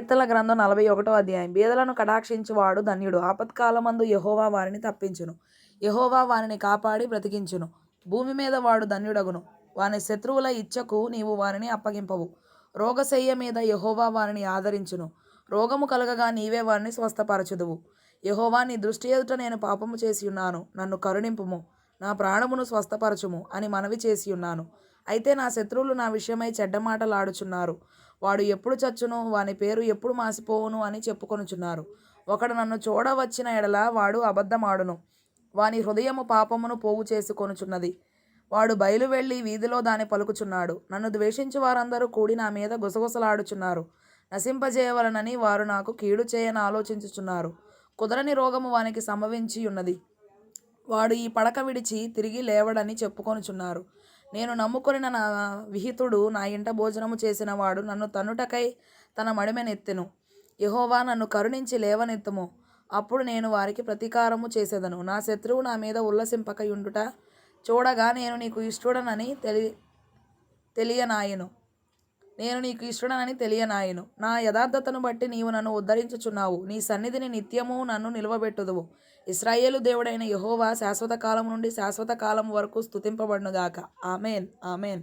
కీర్తనల గ్రంథం 41వ అధ్యాయం. బీదలను కటాక్షించువాడు ధన్యుడు. ఆపత్కాలమందు యెహోవా వారిని తప్పించును. యెహోవా వారిని కాపాడి బ్రతికించును. భూమి మీద వాడు ధన్యుడగును. వాని శత్రువుల ఇచ్చకు నీవు వారిని అప్పగింపవు. రోగశయ్య మీద యెహోవా వారిని ఆదరించును. రోగము కలగగా నీవే వారిని స్వస్థపరచుదువు. యెహోవా, నీ దృష్టి ఎదుట నేను పాపము చేసి ఉన్నాను. నన్ను కరుణింపుము, నా ప్రాణమును స్వస్థపరచుము అని మనవి చేసి ఉన్నాను. అయితే నా శత్రువులు నా విషయమై చెడ్డ మాటలాడుచున్నారు. వాడు ఎప్పుడు చచ్చును, వాని పేరు ఎప్పుడు మాసిపోవును అని చెప్పుకొనుచున్నారు. ఒకడు నన్ను చూడవచ్చిన ఎడల వాడు అబద్ధమాడును. వాని హృదయము పాపమును పోగు చేసుకొనుచున్నది. వాడు బయలు వెళ్ళి వీధిలో దాని పలుకుచున్నాడు. నన్ను ద్వేషించు వారందరూ కూడి నా మీద గుసగుసలాడుచున్నారు. నశింపజేయవలనని వారు నాకు కీడు చేయని ఆలోచించుచున్నారు. కుదరని రోగము వానికి సంభవించి ఉన్నది. వాడు ఈ పడక విడిచి తిరిగి లేవడని చెప్పుకొనుచున్నారు. నేను నమ్ముకొనిన నా విహితుడు, నా ఇంట భోజనము చేసిన వాడు నన్ను తన్నుటకై తన మడిమెనెత్తెను. యెహోవా, నన్ను కరుణించి లేవనెత్తుము. అప్పుడు నేను వారికి ప్రతీకారము చేసేదను. నా శత్రువు నా మీద ఉల్లసింపకయుండుట చూడగా నేను నీకు ఇష్టడనని తెలియనాయెను. నా యథార్థతను బట్టి నీవు నన్ను ఉద్ధరించుచున్నావు. నీ సన్నిధిని నిత్యము నన్ను నిలువబెట్టుదువు. ఇశ్రాయేలు దేవుడైన యెహోవా శాశ్వత కాలం నుండి శాశ్వత కాలం వరకు స్తుతింపబడునుగాక. ఆమేన్, ఆమేన్.